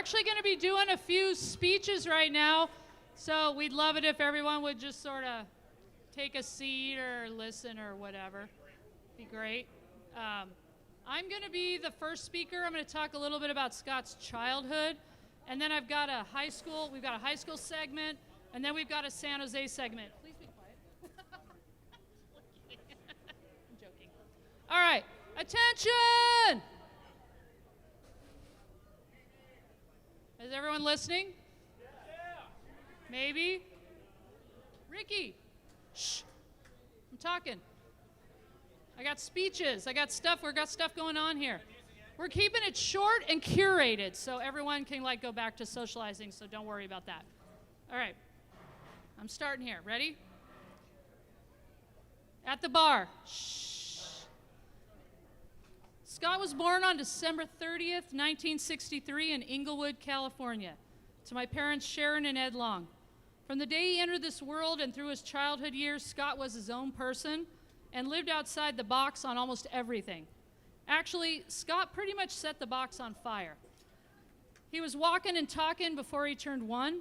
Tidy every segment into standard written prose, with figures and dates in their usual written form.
actually going to be doing a few speeches right now, so we'd love it if everyone would just sort of take a seat or listen or whatever. Be great. I'm going to be the first speaker. I'm going to talk a little bit about Scott's childhood, and then we've got a high school segment, and then we've got a San Jose segment. Please be quiet. I'm joking. All right, attention! Is everyone listening? Yeah. Maybe? Ricky, shh, I'm talking. I got speeches, we've got stuff going on here. We're keeping it short and curated so everyone can go back to socializing, so don't worry about that. All right, I'm starting here. Ready? At the bar. Shh. Scott was born on December 30th, 1963 in Inglewood, California, to my parents Sharon and Ed Long. From the day he entered this world and through his childhood years, Scott was his own person and lived outside the box on almost everything. Actually, Scott pretty much set the box on fire. He was walking and talking before he turned 1.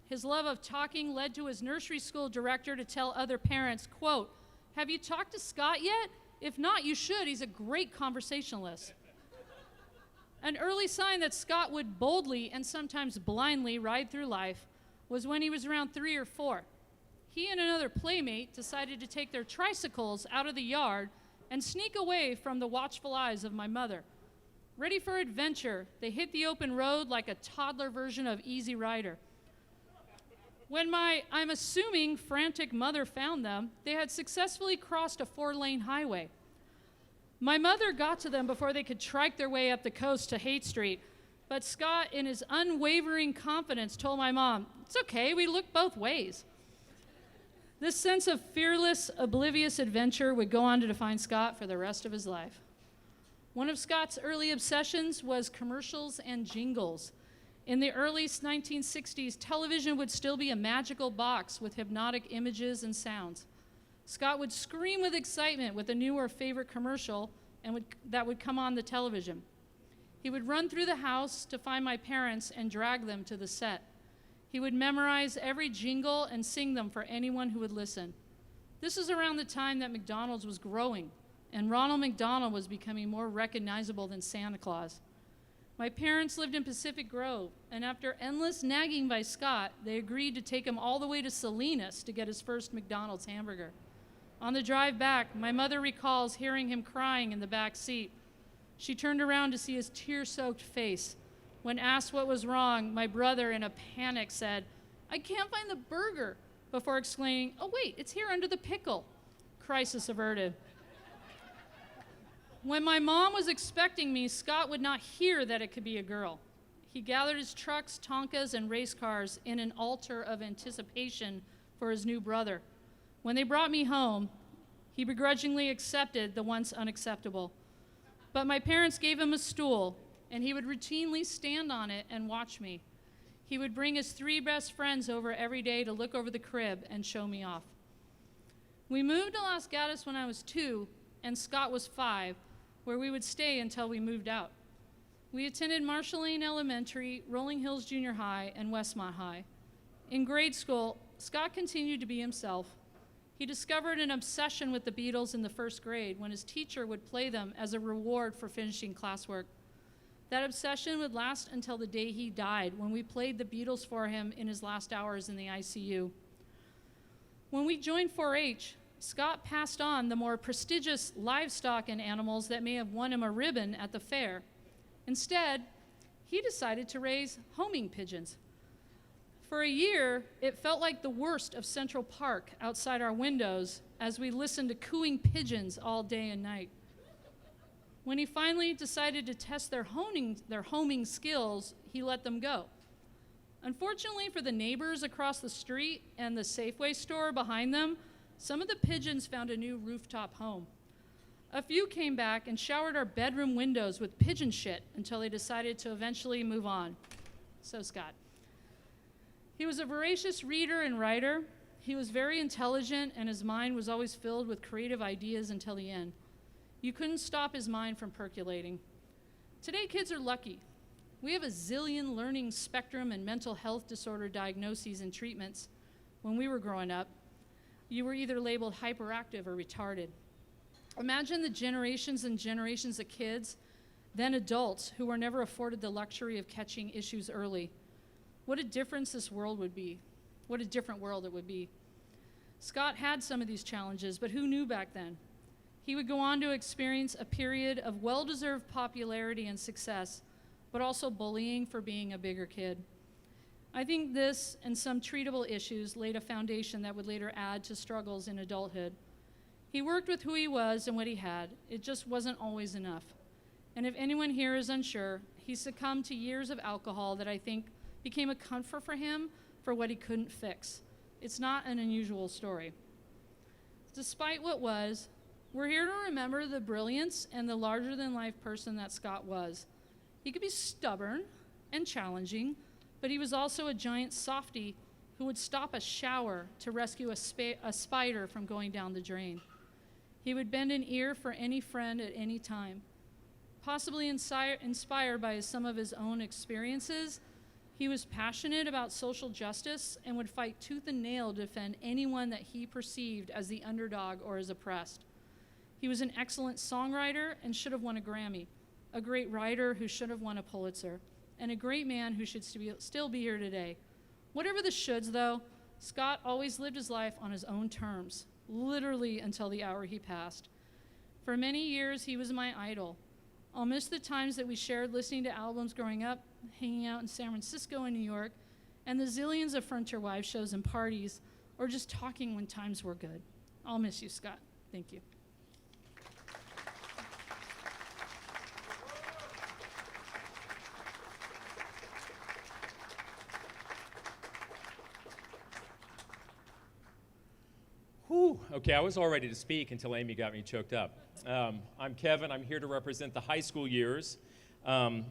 His love of talking led to his nursery school director to tell other parents, quote, "Have you talked to Scott yet? If not, you should. He's a great conversationalist." An early sign that Scott would boldly and sometimes blindly ride through life was when he was around 3 or 4. He and another playmate decided to take their tricycles out of the yard and sneak away from the watchful eyes of my mother. Ready for adventure, they hit the open road like a toddler version of Easy Rider. When my, I'm assuming, frantic mother found them, they had successfully crossed a 4-lane highway. My mother got to them before they could trike their way up the coast to Haight Street, but Scott, in his unwavering confidence, told my mom, "It's okay, we look both ways." This sense of fearless, oblivious adventure would go on to define Scott for the rest of his life. One of Scott's early obsessions was commercials and jingles. In the early 1960s, television would still be a magical box with hypnotic images and sounds. Scott would scream with excitement with a new or favorite commercial that would come on the television. He would run through the house to find my parents and drag them to the set. He would memorize every jingle and sing them for anyone who would listen. This was around the time that McDonald's was growing, and Ronald McDonald was becoming more recognizable than Santa Claus. My parents lived in Pacific Grove, and after endless nagging by Scott, they agreed to take him all the way to Salinas to get his first McDonald's hamburger. On the drive back, my mother recalls hearing him crying in the back seat. She turned around to see his tear-soaked face. When asked what was wrong, my brother, in a panic, said, "I can't find the burger," before exclaiming, "Oh wait, it's here under the pickle." Crisis averted. When my mom was expecting me, Scott would not hear that it could be a girl. He gathered his trucks, Tonkas, and race cars in an altar of anticipation for his new brother. When they brought me home, he begrudgingly accepted the once unacceptable. But my parents gave him a stool, and he would routinely stand on it and watch me. He would bring his 3 best friends over every day to look over the crib and show me off. We moved to Los Gatos when I was 2, and Scott was 5, where we would stay until we moved out. We attended Marshall Lane Elementary, Rolling Hills Junior High, and Westmont High. In grade school, Scott continued to be himself. He discovered an obsession with the Beatles in the 1st grade when his teacher would play them as a reward for finishing classwork. That obsession would last until the day he died, when we played the Beatles for him in his last hours in the ICU. When we joined 4-H, Scott passed on the more prestigious livestock and animals that may have won him a ribbon at the fair. Instead, he decided to raise homing pigeons. For a year, it felt like the worst of Central Park outside our windows as we listened to cooing pigeons all day and night. When he finally decided to test their homing skills, he let them go. Unfortunately for the neighbors across the street and the Safeway store behind them, some of the pigeons found a new rooftop home. A few came back and showered our bedroom windows with pigeon shit until they decided to eventually move on. So Scott. He was a voracious reader and writer. He was very intelligent, and his mind was always filled with creative ideas until the end. You couldn't stop his mind from percolating. Today, kids are lucky. We have a zillion learning spectrum and mental health disorder diagnoses and treatments. When we were growing up, you were either labeled hyperactive or retarded. Imagine the generations and generations of kids, then adults, who were never afforded the luxury of catching issues early. What a difference this world would be. What a different world it would be. Scott had some of these challenges, but who knew back then? He would go on to experience a period of well-deserved popularity and success, but also bullying for being a bigger kid. I think this and some treatable issues laid a foundation that would later add to struggles in adulthood. He worked with who he was and what he had. It just wasn't always enough. And if anyone here is unsure, he succumbed to years of alcohol that I think became a comfort for him for what he couldn't fix. It's not an unusual story. Despite what was, we're here to remember the brilliance and the larger-than-life person that Scott was. He could be stubborn and challenging, but he was also a giant softie who would stop a shower to rescue a spider from going down the drain. He would bend an ear for any friend at any time. Possibly inspired by some of his own experiences, he was passionate about social justice and would fight tooth and nail to defend anyone that he perceived as the underdog or as oppressed. He was an excellent songwriter and should have won a Grammy, a great writer who should have won a Pulitzer, and a great man who should still be here today. Whatever the shoulds, though, Scott always lived his life on his own terms, literally until the hour he passed. For many years, he was my idol. I'll miss the times that we shared listening to albums growing up, hanging out in San Francisco and New York, and the zillions of Frontier Wives shows and parties, or just talking when times were good. I'll miss you, Scott. Thank you. Whew. Okay, I was all ready to speak until Amy got me choked up. I'm Kevin. I'm here to represent the high school years. I'm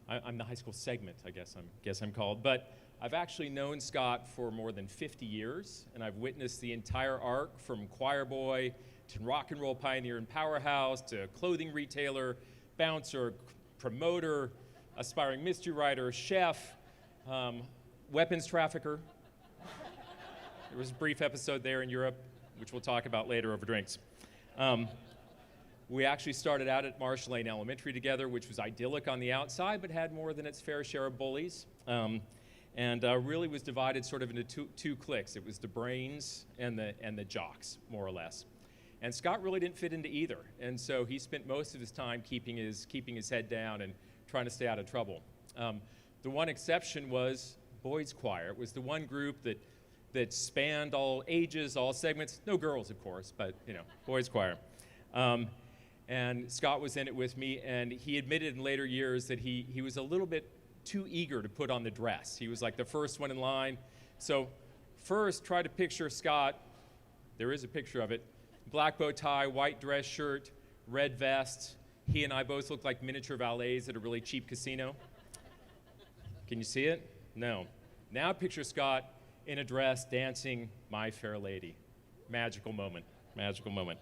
the high school segment, I guess I'm called. But I've actually known Scott for more than 50 years, and I've witnessed the entire arc from choir boy to rock and roll pioneer and powerhouse to clothing retailer, bouncer, promoter, aspiring mystery writer, chef, weapons trafficker. There was a brief episode there in Europe, which we'll talk about later over drinks. We actually started out at Marsh Lane Elementary together, which was idyllic on the outside, but had more than its fair share of bullies. And really was divided sort of into two cliques. It was the brains and the jocks, more or less. And Scott really didn't fit into either. And so he spent most of his time keeping his head down and trying to stay out of trouble. The one exception was boys' choir. It was the one group that spanned all ages, all segments. No girls, of course, but, boys' choir. And Scott was in it with me, and he admitted in later years that he was a little bit too eager to put on the dress. He was like the first one in line. So first, try to picture Scott. There is a picture of it. Black bow tie, white dress shirt, red vest. He and I both look like miniature valets at a really cheap casino. Can you see it? No. Now picture Scott in a dress dancing My Fair Lady. Magical moment. Magical moment.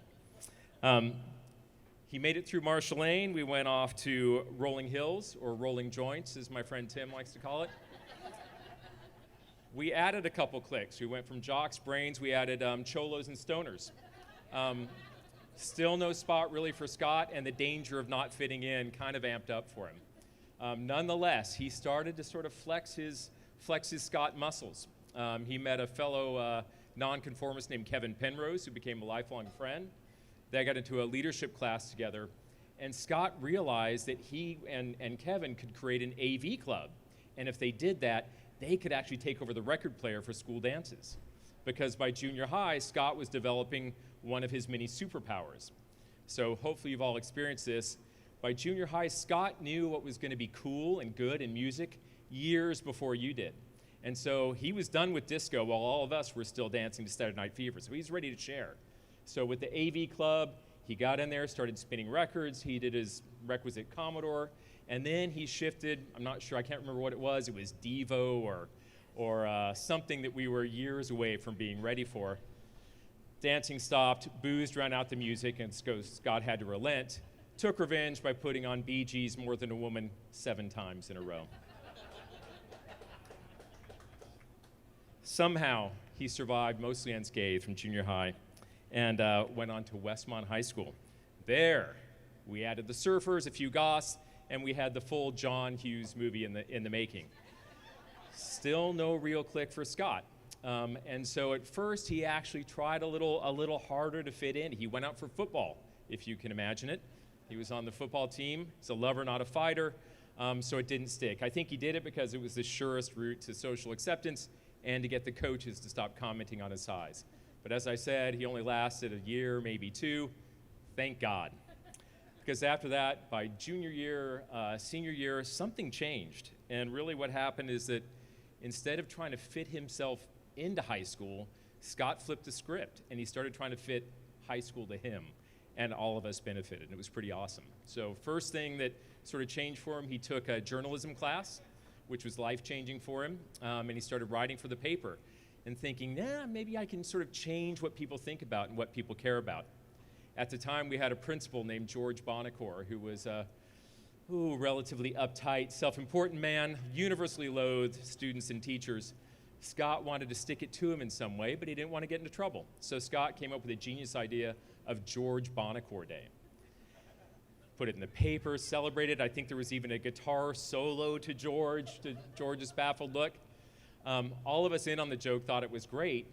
He made it through Marsh Lane. We went off to Rolling Hills, or Rolling Joints, as my friend Tim likes to call it. We added a couple cliques. We went from jocks, brains, we added cholos and stoners. Still no spot really for Scott, and the danger of not fitting in kind of amped up for him. Nonetheless, he started to sort of flex his Scott muscles. He met a fellow nonconformist named Kevin Penrose, who became a lifelong friend. They got into a leadership class together, and Scott realized that he and Kevin could create an AV club. And if they did that, they could actually take over the record player for school dances. Because by junior high, Scott was developing one of his many superpowers. So hopefully you've all experienced this. By junior high, Scott knew what was going to be cool and good in music years before you did. And so he was done with disco while all of us were still dancing to Saturday Night Fever. So he's ready to share. So with the AV Club, he got in there, started spinning records. He did his requisite Commodore, and then he shifted. I'm not sure. I can't remember what it was. It was Devo or something that we were years away from being ready for. Dancing stopped, booze drowned out the music, and Scott had to relent. took revenge by putting on Bee Gees More Than a Woman 7 times in a row. Somehow, he survived mostly unscathed from junior high and went on to Westmont High School. There, we added the Surfers, a few goths, and we had the full John Hughes movie in the making. Still no real click for Scott. And so at first, he actually tried a little harder to fit in. He went out for football, if you can imagine it. He was on the football team. He's a lover, not a fighter, so it didn't stick. I think he did it because it was the surest route to social acceptance and to get the coaches to stop commenting on his size. But as I said, he only lasted a year, maybe 2. Thank God. Because after that, by junior year, senior year, something changed. And really what happened is that instead of trying to fit himself into high school, Scott flipped the script and he started trying to fit high school to him. And all of us benefited, and it was pretty awesome. So first thing that sort of changed for him, he took a journalism class, which was life-changing for him, and he started writing for the paper and thinking, maybe I can sort of change what people think about and what people care about. At the time, we had a principal named George Bonacore, who was a relatively uptight, self-important man, universally loathed students and teachers. Scott wanted to stick it to him in some way, but he didn't want to get into trouble. So Scott came up with a genius idea of George Bonacore Day. Put it in the paper, celebrated. I think there was even a guitar solo to George's baffled look. All of us in on the joke thought it was great,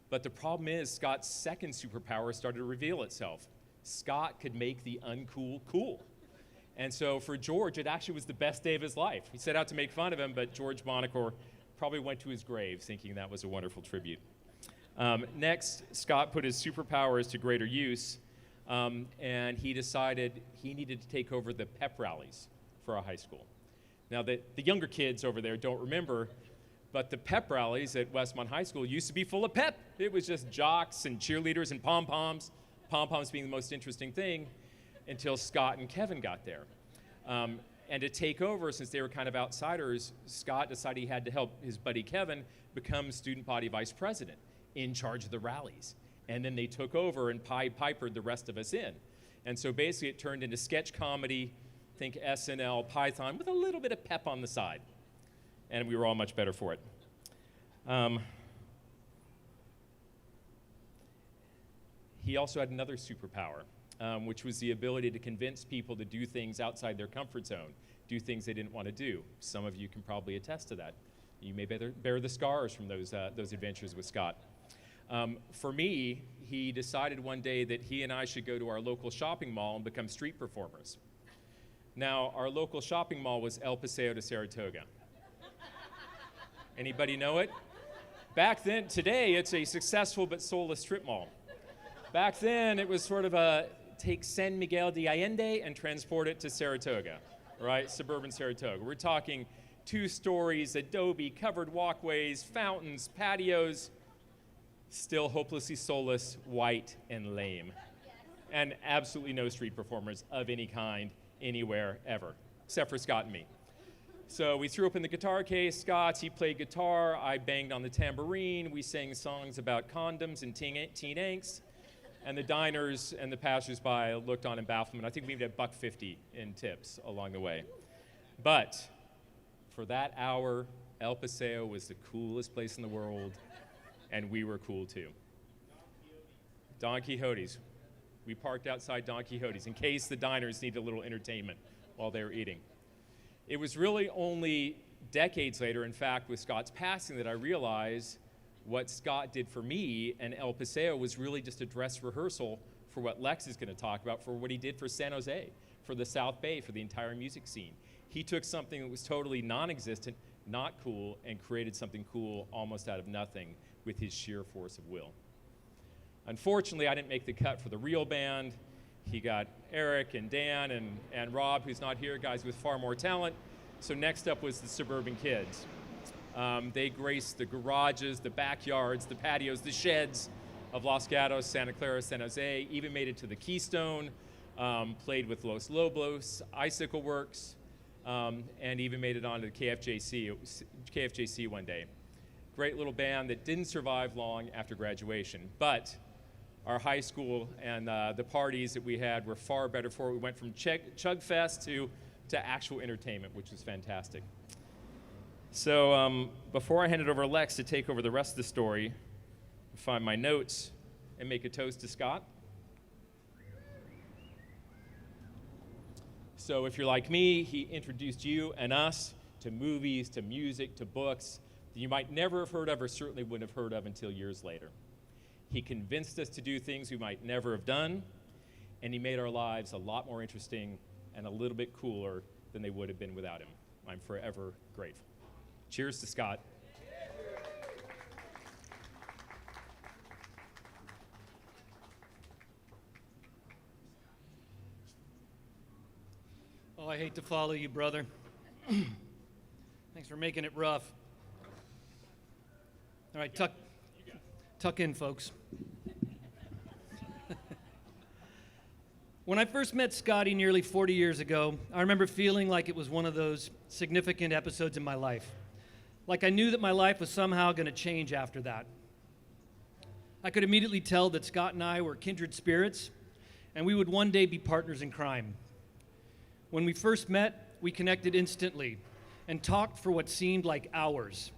but the problem is Scott's second superpower started to reveal itself. Scott could make the uncool cool. And so for George, it actually was the best day of his life. He set out to make fun of him, but George Bonacore probably went to his grave thinking that was a wonderful tribute. Next, Scott put his superpowers to greater use, and he decided he needed to take over the pep rallies for our high school. Now, the younger kids over there don't remember, but the pep rallies at Westmont High School used to be full of pep. It was just jocks and cheerleaders and pom-poms, pom-poms being the most interesting thing, until Scott and Kevin got there. And to take over, since they were kind of outsiders, Scott decided he had to help his buddy Kevin become student body vice president, in charge of the rallies. And then they took over and Pied Pipered the rest of us in. And so basically it turned into sketch comedy, think SNL, Python, with a little bit of pep on the side. And we were all much better for it. He also had another superpower, which was the ability to convince people to do things outside their comfort zone, do things they didn't want to do. Some of you can probably attest to that. You may bear the scars from those adventures with Scott. For me, he decided one day that he and I should go to our local shopping mall and become street performers. Now, our local shopping mall was El Paseo de Saratoga. Anybody know it? Back then, today, it's a successful but soulless strip mall. Back then, it was sort of take San Miguel de Allende and transport it to Saratoga, right? Suburban Saratoga. We're talking 2 stories, adobe, covered walkways, fountains, patios, still hopelessly soulless, white, and lame. And absolutely no street performers of any kind, anywhere, ever, except for Scott and me. So we threw open the guitar case, Scott's, he played guitar, I banged on the tambourine, we sang songs about condoms and teen angst, and the diners and the passers-by looked on in bafflement. I think we even had $1.50 in tips along the way. But for that hour, El Paseo was the coolest place in the world, and we were cool too. Don Quixote's. We parked outside Don Quixote's in case the diners needed a little entertainment while they were eating. It was really only decades later, in fact, with Scott's passing, that I realized what Scott did for me and El Paseo was really just a dress rehearsal for what Lex is going to talk about, for what he did for San Jose, for the South Bay, for the entire music scene. He took something that was totally non-existent, not cool, and created something cool almost out of nothing with his sheer force of will. Unfortunately, I didn't make the cut for the real band. He got Eric and Dan and Rob, who's not here, guys with far more talent. So next up was the Suburban Kids. They graced the garages, the backyards, the patios, the sheds of Los Gatos, Santa Clara, San Jose, even made it to the Keystone, played with Los Lobos, Icicle Works, and even made it onto the KFJC one day. Great little band that didn't survive long after graduation. But our high school, and the parties that we had were far better for it. We went from Chug Fest to actual entertainment, which was fantastic. So before I hand it over to Lex to take over the rest of the story, find my notes and make a toast to Scott. So if you're like me, he introduced you and us to movies, to music, to books that you might never have heard of or certainly wouldn't have heard of until years later. He convinced us to do things we might never have done, and he made our lives a lot more interesting and a little bit cooler than they would have been without him. I'm forever grateful. Cheers to Scott. Oh, I hate to follow you, brother. Thanks for making it rough. All right, tuck in, folks. When I first met Scotty nearly 40 years ago, I remember feeling like it was one of those significant episodes in my life. Like I knew that my life was somehow going to change after that. I could immediately tell that Scott and I were kindred spirits, and we would one day be partners in crime. When we first met, we connected instantly and talked for what seemed like hours.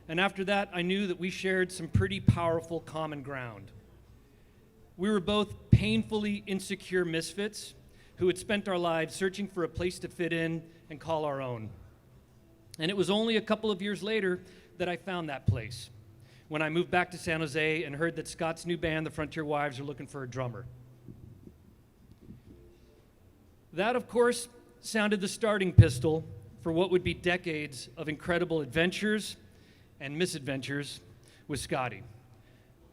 And after that, I knew that we shared some pretty powerful common ground. We were both painfully insecure misfits who had spent our lives searching for a place to fit in and call our own. And it was only a couple of years later that I found that place, when I moved back to San Jose and heard that Scott's new band, the Frontier Wives, are looking for a drummer. That, of course, sounded the starting pistol for what would be decades of incredible adventures and misadventures with Scotty.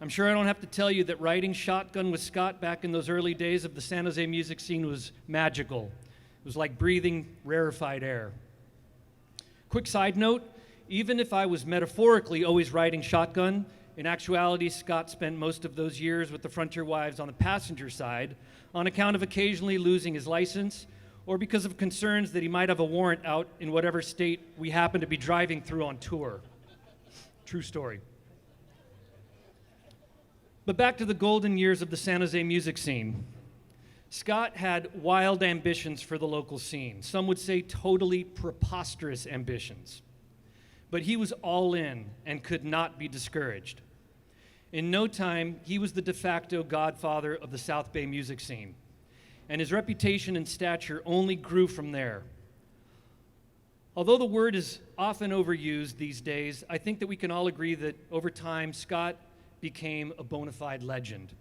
I'm sure I don't have to tell you that riding shotgun with Scott back in those early days of the San Jose music scene was magical. It was like breathing rarefied air. Quick side note, even if I was metaphorically always riding shotgun, in actuality, Scott spent most of those years with the Frontier Wives on the passenger side on account of occasionally losing his license or because of concerns that he might have a warrant out in whatever state we happen to be driving through on tour. True story. But back to the golden years of the San Jose music scene. Scott had wild ambitions for the local scene. Some would say totally preposterous ambitions. But he was all in and could not be discouraged. In no time, he was the de facto godfather of the South Bay music scene, and his reputation and stature only grew from there. Although the word is often overused these days, I think that we can all agree that over time, Scott became a bona fide legend.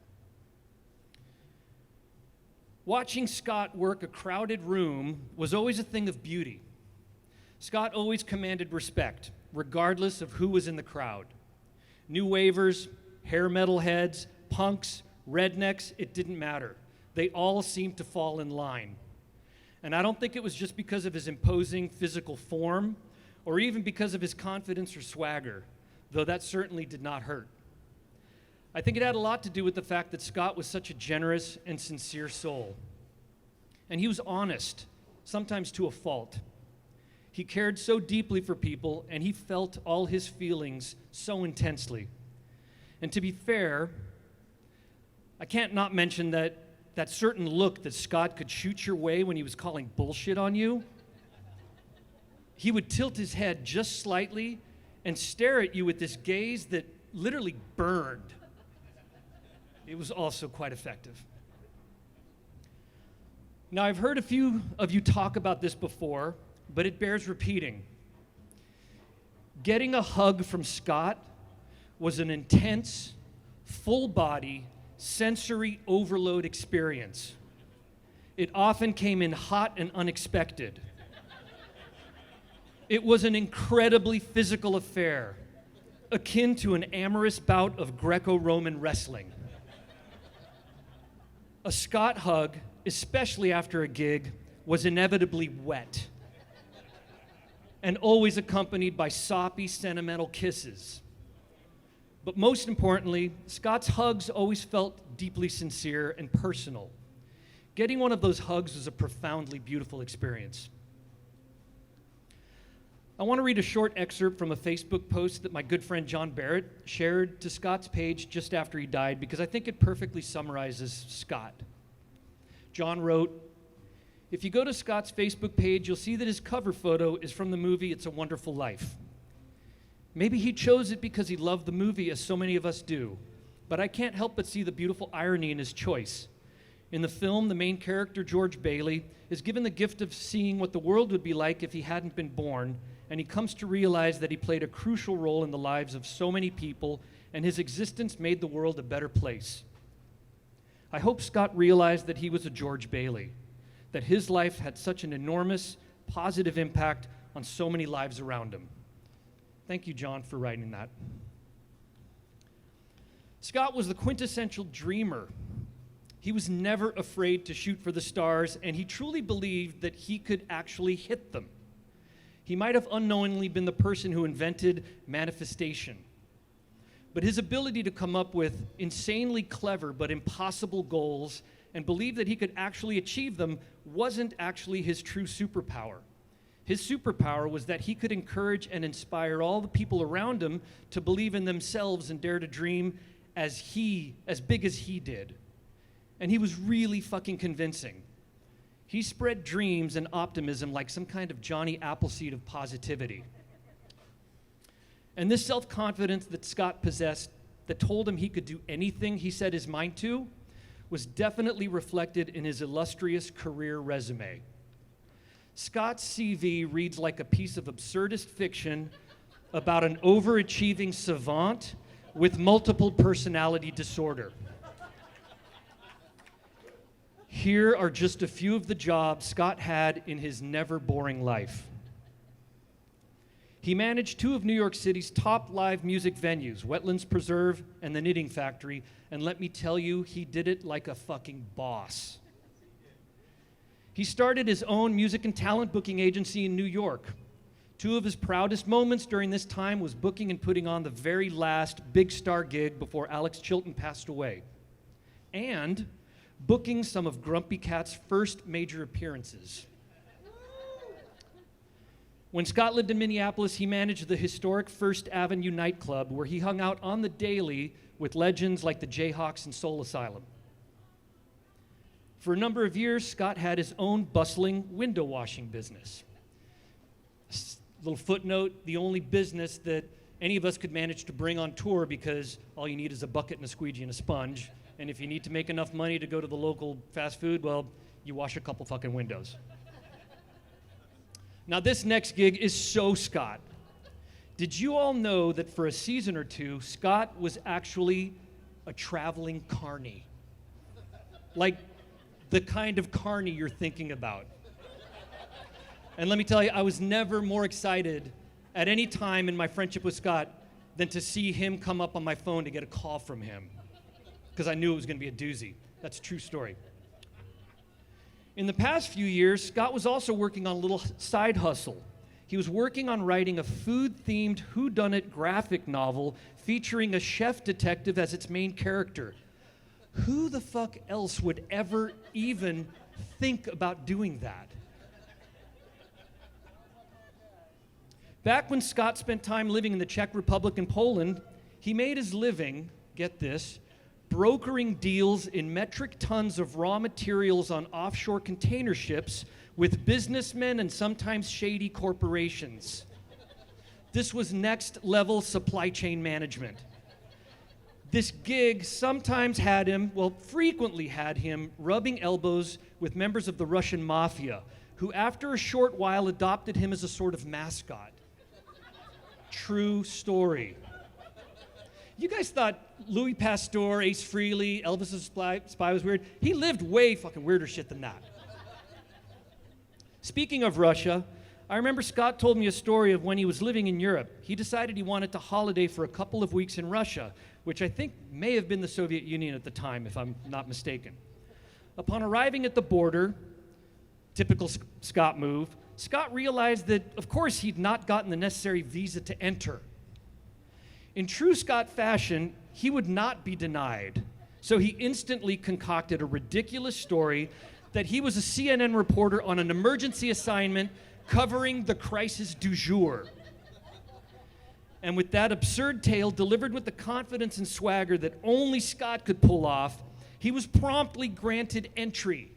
Watching Scott work a crowded room was always a thing of beauty. Scott always commanded respect, regardless of who was in the crowd. New wavers, hair metal heads, punks, rednecks, it didn't matter. They all seemed to fall in line. And I don't think it was just because of his imposing physical form or even because of his confidence or swagger, though that certainly did not hurt. I think it had a lot to do with the fact that Scott was such a generous and sincere soul. And he was honest, sometimes to a fault. He cared so deeply for people, and he felt all his feelings so intensely. And to be fair, I can't not mention that certain look that Scott could shoot your way when he was calling bullshit on you. He would tilt his head just slightly and stare at you with this gaze that literally burned. It was also quite effective. Now, I've heard a few of you talk about this before, but it bears repeating. Getting a hug from Scott was an intense, full-body, sensory overload experience. It often came in hot and unexpected. It was an incredibly physical affair, akin to an amorous bout of Greco-Roman wrestling. A Scott hug, especially after a gig, was inevitably wet and always accompanied by soppy, sentimental kisses. But most importantly, Scott's hugs always felt deeply sincere and personal. Getting one of those hugs was a profoundly beautiful experience. I want to read a short excerpt from a Facebook post that my good friend John Barrett shared to Scott's page just after he died because I think it perfectly summarizes Scott. John wrote, "If you go to Scott's Facebook page, you'll see that his cover photo is from the movie It's a Wonderful Life. Maybe he chose it because he loved the movie, as so many of us do, but I can't help but see the beautiful irony in his choice. In the film, the main character, George Bailey, is given the gift of seeing what the world would be like if he hadn't been born, and he comes to realize that he played a crucial role in the lives of so many people, and his existence made the world a better place. I hope Scott realized that he was a George Bailey, that his life had such an enormous, positive impact on so many lives around him." Thank you, John, for writing that. Scott was the quintessential dreamer. He was never afraid to shoot for the stars, and he truly believed that he could actually hit them. He might have unknowingly been the person who invented manifestation. But his ability to come up with insanely clever but impossible goals and believe that he could actually achieve them wasn't actually his true superpower. His superpower was that he could encourage and inspire all the people around him to believe in themselves and dare to dream as big as he did. And he was really fucking convincing. He spread dreams and optimism like some kind of Johnny Appleseed of positivity. And this self-confidence that Scott possessed, that told him he could do anything he set his mind to, was definitely reflected in his illustrious career resume. Scott's CV reads like a piece of absurdist fiction about an overachieving savant with multiple personality disorder. Here are just a few of the jobs Scott had in his never boring life. He managed two of New York City's top live music venues, Wetlands Preserve and the Knitting Factory, and let me tell you, he did it like a fucking boss. He started his own music and talent booking agency in New York. Two of his proudest moments during this time was booking and putting on the very last big star gig before Alex Chilton passed away, and booking some of Grumpy Cat's first major appearances. When Scott lived in Minneapolis, he managed the historic First Avenue nightclub where he hung out on the daily with legends like the Jayhawks and Soul Asylum. For a number of years, Scott had his own bustling window washing business. Little footnote, the only business that any of us could manage to bring on tour because all you need is a bucket and a squeegee and a sponge. And if you need to make enough money to go to the local fast food, well, you wash a couple fucking windows. Now, this next gig is so Scott. Did you all know that for a season or two, Scott was actually a traveling carny? Like the kind of carny you're thinking about. And let me tell you, I was never more excited at any time in my friendship with Scott than to see him come up on my phone to get a call from him, because I knew it was going to be a doozy. That's a true story. In the past few years, Scott was also working on a little side hustle. He was working on writing a food-themed whodunit graphic novel featuring a chef detective as its main character. Who the fuck else would ever even think about doing that? Back when Scott spent time living in the Czech Republic and Poland, he made his living, get this, brokering deals in metric tons of raw materials on offshore container ships with businessmen and sometimes shady corporations. This was next level supply chain management. This gig sometimes had him, well, frequently had him rubbing elbows with members of the Russian mafia, who after a short while adopted him as a sort of mascot. True story. You guys thought Louis Pasteur, Ace Frehley, Elvis's spy was weird? He lived way fucking weirder shit than that. Speaking of Russia, I remember Scott told me a story of when he was living in Europe. He decided he wanted to holiday for a couple of weeks in Russia, which I think may have been the Soviet Union at the time, if I'm not mistaken. Upon arriving at the border, typical Scott move, Scott realized that, of course, he'd not gotten the necessary visa to enter. In true Scott fashion, he would not be denied. So he instantly concocted a ridiculous story that he was a CNN reporter on an emergency assignment covering the crisis du jour. And with that absurd tale delivered with the confidence and swagger that only Scott could pull off, he was promptly granted entry.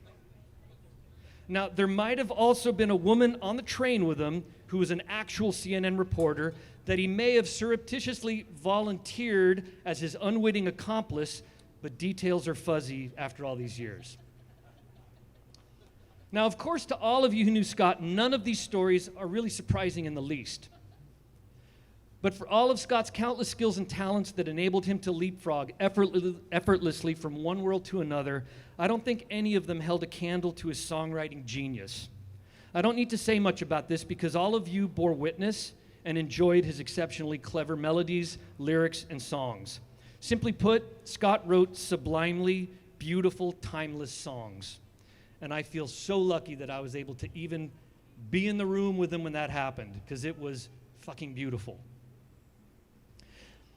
Now, there might have also been a woman on the train with him who was an actual CNN reporter that he may have surreptitiously volunteered as his unwitting accomplice, but details are fuzzy after all these years. Now, of course, to all of you who knew Scott, none of these stories are really surprising in the least. But for all of Scott's countless skills and talents that enabled him to leapfrog effortlessly from one world to another, I don't think any of them held a candle to his songwriting genius. I don't need to say much about this because all of you bore witness and enjoyed his exceptionally clever melodies, lyrics, and songs. Simply put, Scott wrote sublimely beautiful, timeless songs. And I feel so lucky that I was able to even be in the room with him when that happened, because it was fucking beautiful.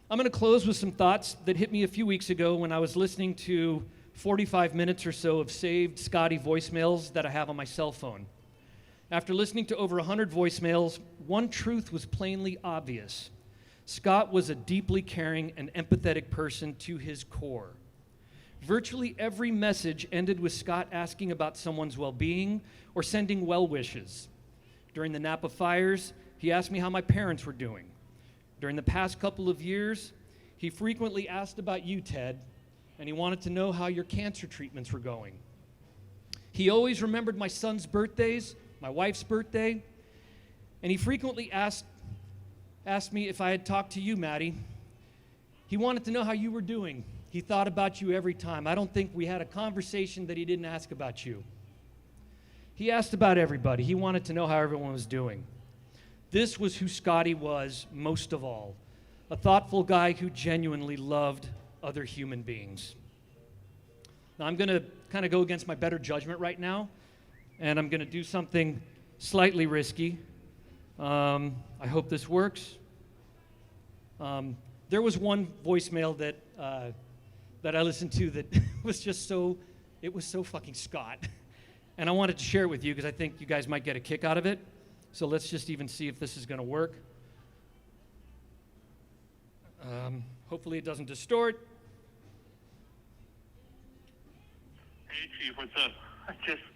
I'm going to close with some thoughts that hit me a few weeks ago when I was listening to 45 minutes or so of saved Scotty voicemails that I have on my cell phone. After listening to over 100 voicemails, one truth was plainly obvious. Scott was a deeply caring and empathetic person to his core. Virtually every message ended with Scott asking about someone's well-being or sending well wishes. During the Napa fires, he asked me how my parents were doing. During the past couple of years, he frequently asked about you, Ted, and he wanted to know how your cancer treatments were going. He always remembered my son's birthdays, my wife's birthday, and he frequently asked me if I had talked to you, Maddie. He wanted to know how you were doing. He thought about you every time. I don't think we had a conversation that he didn't ask about you. He asked about everybody. He wanted to know how everyone was doing. This was who Scotty was most of all, a thoughtful guy who genuinely loved other human beings. Now, I'm going to kind of go against my better judgment right now, and I'm going to do something slightly risky. I hope this works. There was one voicemail that I listened to that was just so fucking Scott. And I wanted to share it with you because I think you guys might get a kick out of it. So let's just even see if this is going to work. Hopefully it doesn't distort. Hey, Chief, what's up?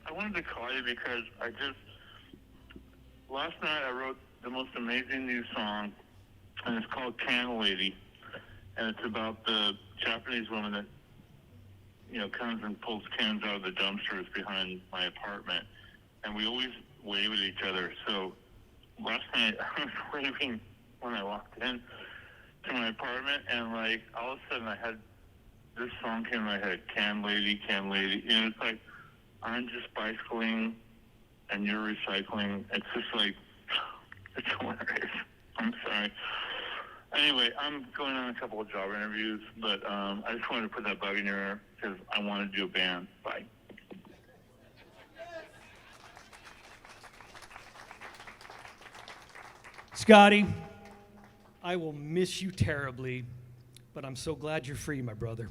I wanted to call you because last night I wrote the most amazing new song, and it's called Can Lady, and it's about the Japanese woman that, comes and pulls cans out of the dumpsters behind my apartment, and we always wave at each other. So last night I was waving when I walked in to my apartment, and all of a sudden I had this song came in my head, Can Lady, it's like I'm just bicycling and you're recycling. It's just it's hilarious. I'm sorry. Anyway, I'm going on a couple of job interviews, but I just wanted to put that bug in your ear because I want to do a band. Bye. Scotty, I will miss you terribly, but I'm so glad you're free, my brother.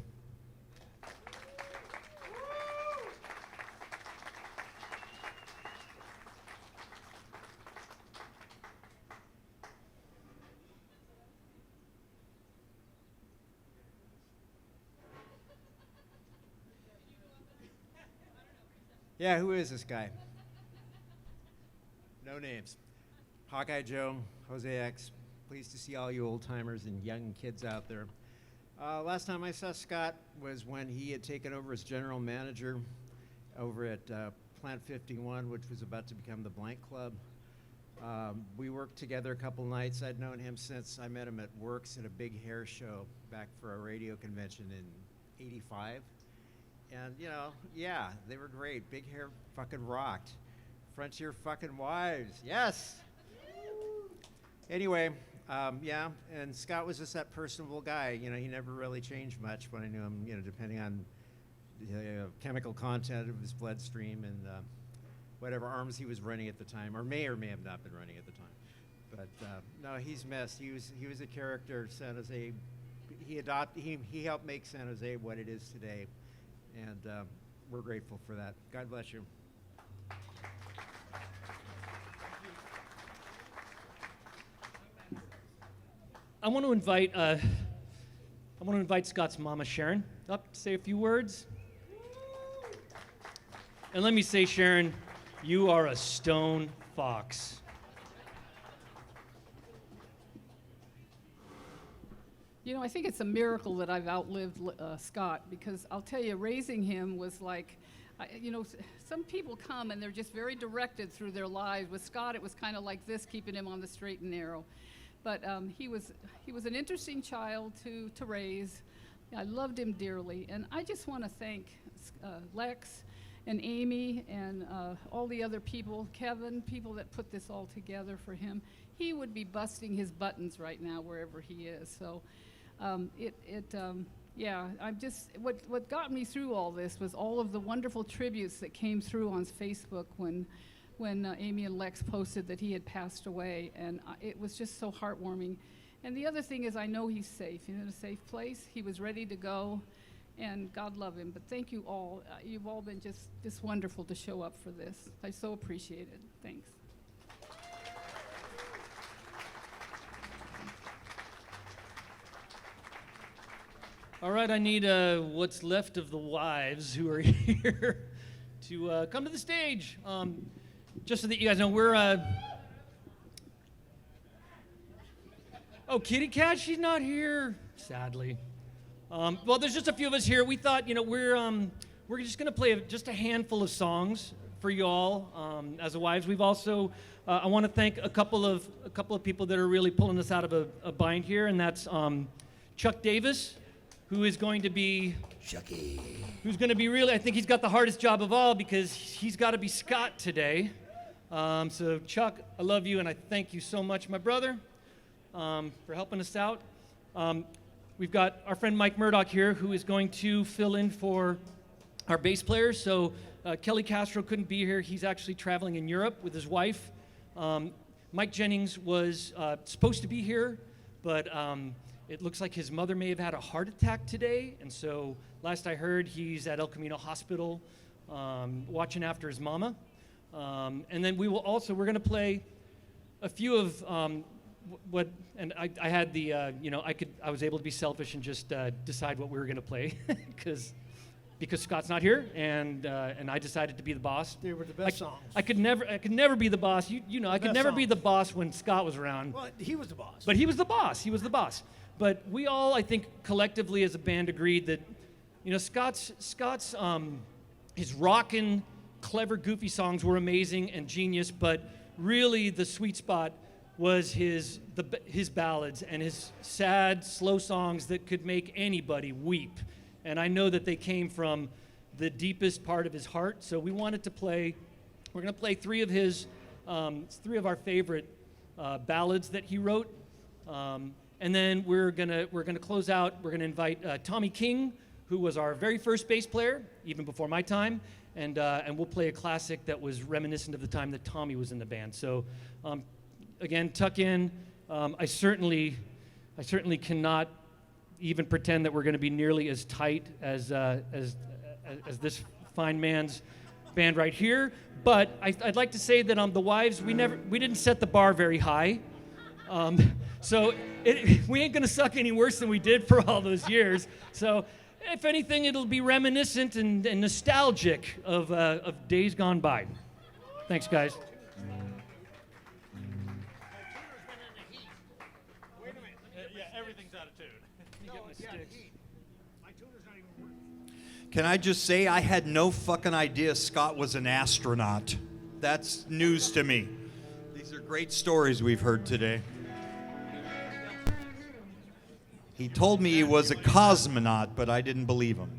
Yeah, who is this guy? No names. Hawkeye Joe, Jose X. Pleased to see all you old timers and young kids out there. Last time I saw Scott was when he had taken over as general manager over at Plant 51, which was about to become the Blank Club. We worked together a couple nights. I'd known him since I met him at Works at a big hair show back for a radio convention in '85. And, yeah, they were great. Big hair fucking rocked. Frontier fucking wives. Yes! Anyway, yeah, and Scott was just that personable guy. He never really changed much when I knew him, depending on the chemical content of his bloodstream and whatever arms he was running at the time, or may have not been running at the time. But no, he's missed. He was a character, San Jose. He helped make San Jose what it is today. And we're grateful for that. God bless you. I want to invite Scott's mama, Sharon, up to say a few words. And let me say, Sharon, you are a stone fox. You know, I think it's a miracle that I've outlived Scott, because I'll tell you, raising him was like, some people come and they're just very directed through their lives. With Scott, it was kind of like this, keeping him on the straight and narrow. But he was an interesting child to raise. I loved him dearly, and I just want to thank Lex and Amy and all the other people, Kevin, people that put this all together for him. He would be busting his buttons right now wherever he is. So. What got me through all this was all of the wonderful tributes that came through on Facebook when Amy and Lex posted that he had passed away, and it was just so heartwarming. And the other thing is, I know he's safe. He's in a safe place. He was ready to go, and God love him. But thank you all. You've all been just wonderful to show up for this. I so appreciate it. Thanks. All right, I need what's left of the wives who are here to come to the stage. Just so that you guys know, we're... Oh, Kitty Cat, she's not here, sadly. Well, there's just a few of us here. We thought, we're just going to play just a handful of songs for you all as the wives. We've also... I want to thank a couple of people that are really pulling us out of a bind here, and that's Chuck Davis, who is going to be Chucky. Who's going to be really, I think he's got the hardest job of all, because he's got to be Scott today. So Chuck, I love you, and I thank you so much, my brother, for helping us out. We've got our friend Mike Murdoch here, who is going to fill in for our bass player. So Kelly Castro couldn't be here. He's actually traveling in Europe with his wife. Mike Jennings was supposed to be here, but it looks like his mother may have had a heart attack today, and so last I heard, he's at El Camino Hospital watching after his mama. And then we're going to play a few of I had the, I was able to be selfish and just decide what we were going to play because Scott's not here, and I decided to be the boss. They were the best songs. I could never be the boss. I could never be the boss when Scott was around. Well, he was the boss. But he was the boss. He was the boss. But we all, I think, collectively as a band agreed that, Scott's his rockin', clever, goofy songs were amazing and genius, but really the sweet spot was his ballads and his sad, slow songs that could make anybody weep. And I know that they came from the deepest part of his heart. So we wanted to we're going to play three of our favorite ballads that he wrote. And then we're gonna close out. We're gonna invite Tommy King, who was our very first bass player, even before my time, and we'll play a classic that was reminiscent of the time that Tommy was in the band. So, again, tuck in. I certainly cannot even pretend that we're going to be nearly as tight as this fine man's band right here. But I'd like to say that the wives, we didn't set the bar very high. So we ain't gonna suck any worse than we did for all those years. So if anything, it'll be reminiscent and nostalgic of days gone by. Thanks, guys. Wait a minute. Yeah, everything's out of tune. My tuner's not even working. Can I just say I had no fucking idea Scott was an astronaut. That's news to me. These are great stories we've heard today. He told me he was a cosmonaut, but I didn't believe him.